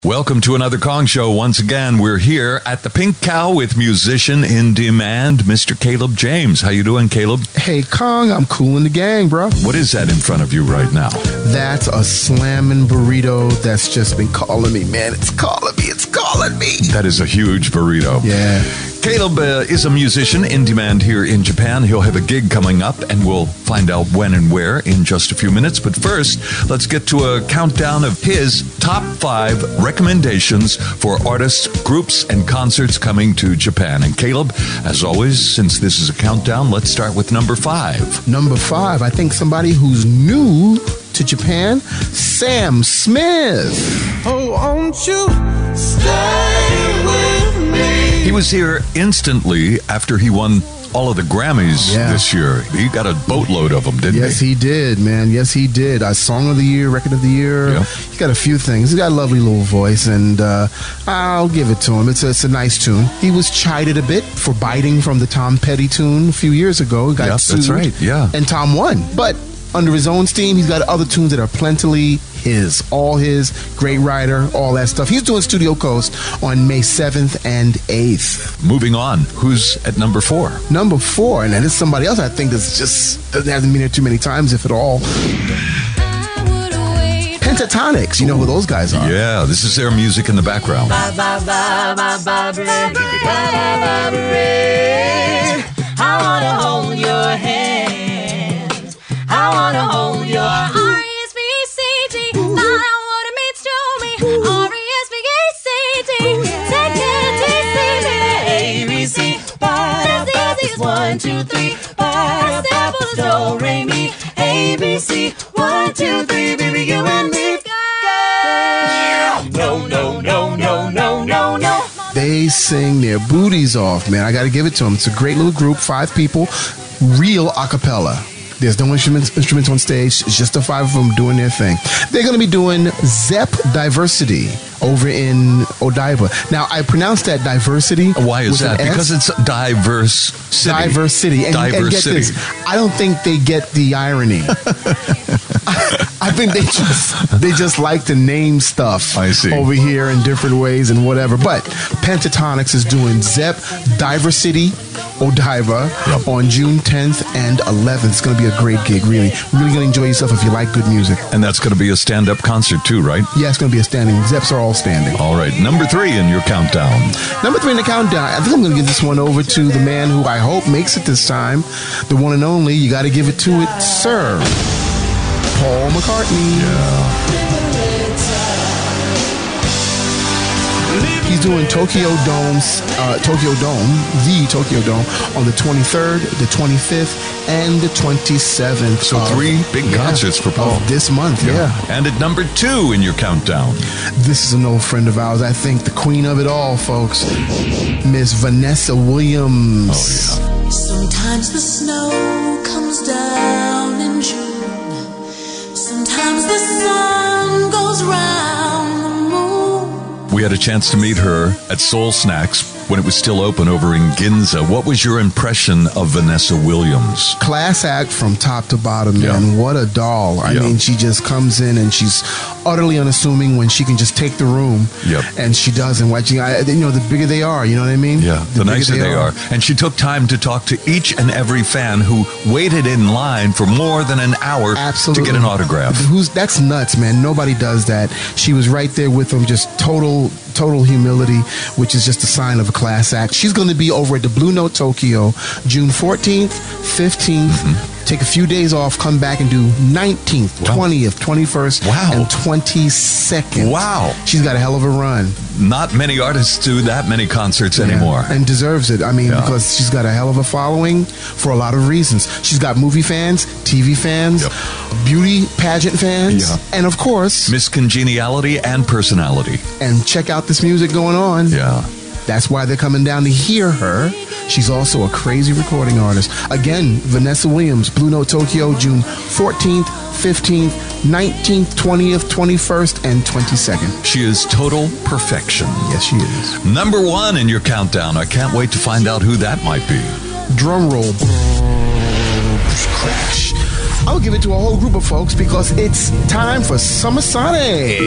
Welcome to another Kong Show. Once again, we're here at the Pink Cow with musician in demand, Mr. Kaleb James. How you doing, Kaleb? Hey, Kong, I'm cool in the gang, bro. What is that in front of you right now? That's a slamming burrito that's just been calling me, man. It's calling me. It's calling me. That is a huge burrito. Yeah. Kaleb is a musician in demand here in Japan. He'll have a gig coming up, and we'll find out when and where in just a few minutes. But first, let's get to a countdown of his top 5 recommendations for artists, groups, and concerts coming to Japan. And Kaleb, as always, since this is a countdown, let's start with number 5. Number 5, I think somebody who's new to Japan, Sam Smith. Oh, won't you stay with me? He was here instantly after he won all of the Grammys this year. He got a boatload of them, didn't he? Yes, he did, man. Yes, he did. Song of the Year, Record of the Year. Yeah. He's got a few things. He's got a lovely little voice, and I'll give it to him. It's a nice tune. He was chided a bit for biting from the Tom Petty tune a few years ago. He got sued, that's right. Yeah. And Tom won. But under his own steam, he's got other tunes that are plentifully his. All his, great writer, all that stuff. He's doing Studio Coast on May 7th and 8th. Moving on, who's at number 4? Number 4, and this is somebody else I think that's just doesn't have to be there too many times, if at all. Pentatonix, you know who those guys are. Yeah, this is their music in the background. I wanna hold your hands. I wanna hold your R-E-S-P-E-C-T. Find out what it means to me. R-E-S-P-E-C-T. Take care, ABC. That's easy. 1, 2, 3. Do, re, mi. ABC. 1, 2, 3. Baby, you and me. No, no, no, no, no, no, no. They sing their booties off, man. I got to give it to them. It's a great little group, 5 people, real a cappella. There's no instruments on stage. It's just the 5 of them doing their thing. They're going to be doing Zepp Diversity over in Odaiba. Now, I pronounced that diversity. Why is that? Because it's diverse city. Diversity. And get this, I don't think they get the irony. I think they just like to name stuff over here in different ways and whatever. But Pentatonix is doing Zepp Diversity Odaiba on June 10th and 11th. It's going to be a great gig, really. Really going to enjoy yourself if you like good music. And that's going to be a stand-up concert too, right? Yeah, it's going to be a standing. Zepps are all standing. All right, number 3 in your countdown. Number 3 in the countdown. I think I'm going to give this one over to the man who I hope makes it this time. The one and only. You got to give it to it, Sir Paul McCartney. Yeah. He's doing Tokyo Dome, the Tokyo Dome, on the 23rd, the 25th, and the 27th. So 3 big concerts for Paul this month. Yeah. And at number 2 in your countdown. This is an old friend of ours. I think the queen of it all, folks, Miss Vanessa Williams. Oh yeah. Sometimes the snow comes down in June. Sometimes the sun goes round the moon. We had a chance to meet her at Soul Snacks when it was still open over in Ginza. What was your impression of Vanessa Williams? Class act from top to bottom, man. What a doll. I mean, she just comes in and she's utterly unassuming when she can just take the room. And she does. And watching, the bigger they are, you know what I mean? Yeah, the nicer they are. And she took time to talk to each and every fan who waited in line for more than an hour to get an autograph. That's nuts, man. Nobody does that. She was right there with them, just total humility, which is just a sign of a class act. She's going to be over at the Blue Note Tokyo June 14th, 15th. Take a few days off, come back and do 19th, 20th, 21st, and 22nd. Wow. She's got a hell of a run. Not many artists do that many concerts anymore. And deserves it. I mean, because she's got a hell of a following for a lot of reasons. She's got movie fans, TV fans, beauty pageant fans, and of course, Miss Congeniality and personality. And check out this music going on. Yeah. That's why they're coming down to hear her. She's also a crazy recording artist. Again, Vanessa Williams, Blue Note Tokyo, June 14th, 15th, 19th, 20th, 21st, and 22nd. She is total perfection. Yes, she is. Number 1 in your countdown. I can't wait to find out who that might be. Drum roll. Crash. I'll give it to a whole group of folks because it's time for Summer Sonic.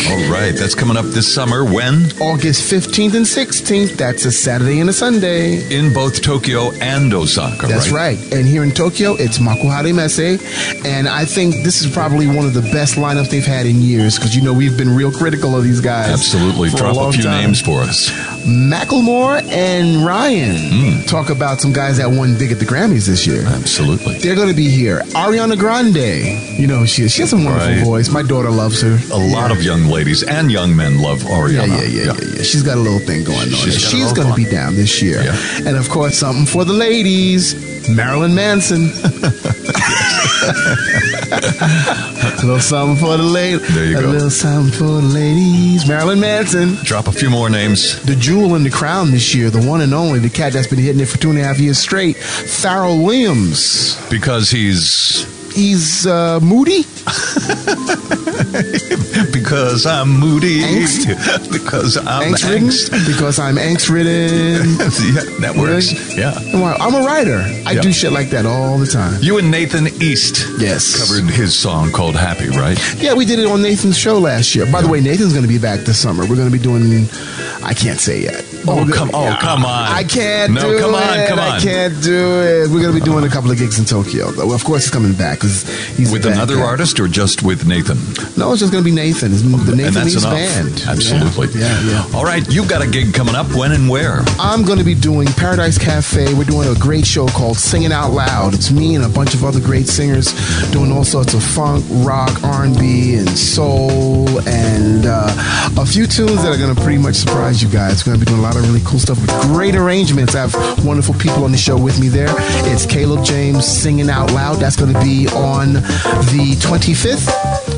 All right. That's coming up this summer. When? August 15th and 16th. That's a Saturday and a Sunday. In both Tokyo and Osaka, That's right. And here in Tokyo, it's Makuhari Messe. And I think this is probably one of the best lineups they've had in years because, you know, we've been real critical of these guys. Absolutely. Drop a few names for us. Macklemore and Ryan. Talk about some guys that won big at the Grammys this year. Absolutely. They're going to be here. Ariana Grande. You know, she has a wonderful voice. My daughter loves her. A lot of young ladies and young men love Ariana. Yeah. She's got a little thing going on. She's going to be down this year. Yeah. And of course, something for the ladies. Marilyn Manson. A little something for the ladies. There you go. A little something for the ladies. Marilyn Manson. Drop a few more names. The jewel in the crown this year, the one and only, the cat that's been hitting it for 2.5 years straight, Pharrell Williams. Because he's moody. Because I'm moody. Angst. Because I'm angst. Because I'm angst-ridden. Yeah, that works. Really? Yeah. I'm a writer. I do shit like that all the time. You and Nathan East covered his song called Happy, right? Yeah, we did it on Nathan's show last year. By the way, Nathan's going to be back this summer. We're going to be doing, I can't say yet. Come on. I can't do it. Come on. I can't do it. We're going to be doing a couple of gigs in Tokyo. Well, of course, he's coming back because he's with another artist or just with Nathan? No, it's just going to be Nathan. The Nathan East Band. Absolutely. Yeah. All right, you've got a gig coming up. When and where? I'm going to be doing Paradise Cafe. We're doing a great show called Singing Out Loud. It's me and a bunch of other great singers doing all sorts of funk, rock, R&B, and soul, and a few tunes that are going to pretty much surprise you guys. We're going to be doing a lot of really cool stuff with great arrangements. I have wonderful people on the show with me there. It's Kaleb James Singing Out Loud. That's going to be on the 25th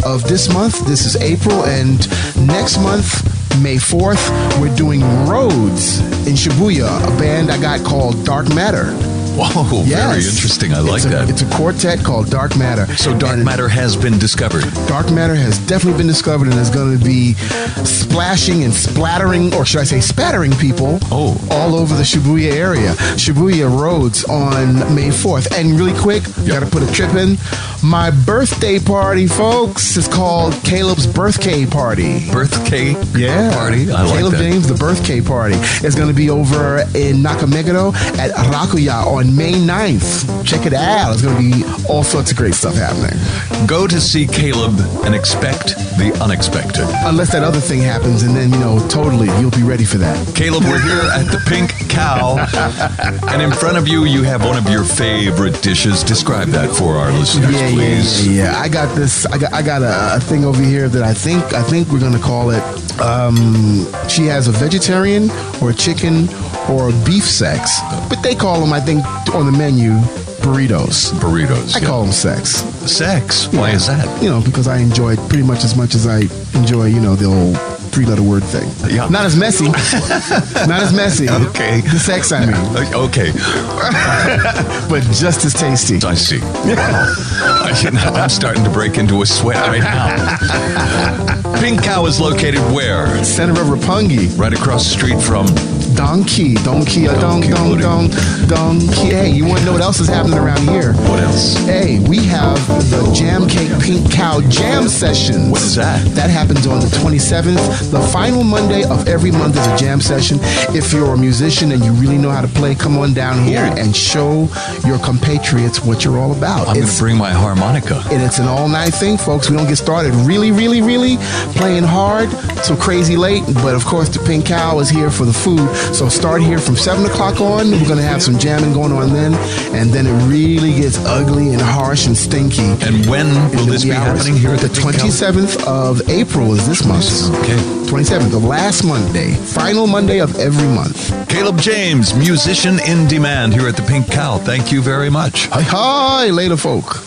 of this month. This is April, and next month, May 4th, we're doing Roads in Shibuya, a band I got called Dark Matter. Whoa, very interesting. I like that. It's a quartet called Dark Matter. So Dark Matter has been discovered. Dark Matter has definitely been discovered and is going to be splashing and splattering, or should I say spattering people all over the Shibuya area. Shibuya Roads on May 4th. And really quick, got to put a trip in. My birthday party, folks, is called Caleb's Birthday Party. Birthday party? I like Kaleb that. James, the Birthday Party. It's going to be over in Nakameguro at Rakuya on May 9th. Check it out. There's going to be all sorts of great stuff happening. Go to see Kaleb and expect the unexpected. Unless that other thing happens, and then, totally, you'll be ready for that. Kaleb, we're here at the Pink Cow, and in front of you, you have one of your favorite dishes. Describe that for our listeners, please. Yeah. I got this. I got a thing over here that I think we're going to call it. She has a vegetarian or chicken or beef sex, but they call them, I think, on the menu, burritos. Burritos. I call them sex. Sex? Why is that? Because I enjoy it pretty much as I enjoy, the old three-letter word thing. Yeah. Not as messy. Not as messy. Okay. The sex, I mean. Okay. But just as tasty. I see. Wow. I'm starting to break into a sweat right now. Pink Cow is located where? Center of Roppongi. Right across the street from Donkey. Hey, you want to know what else is happening around here? What else? Hey, we have the Jam Cake Pink Cow Jam Sessions. What is that? That happens on the 27th. The final Monday of every month is a jam session. If you're a musician and you really know how to play, come on down here and show your compatriots what you're all about. I'm going to bring my harmonica. And it's an all-night thing, folks. We don't get started really playing hard till crazy late. But, of course, the Pink Cow is here for the food. So start here from 7 o'clock on. We're going to have some jamming going on then. And then it really gets ugly and harsh and stinky. And when will this be happening here at the 27th of April is this month. Okay. 27th, the last Monday. Final Monday of every month. Kaleb James, musician in demand here at the Pink Cow. Thank you very much. Hi, later, folk.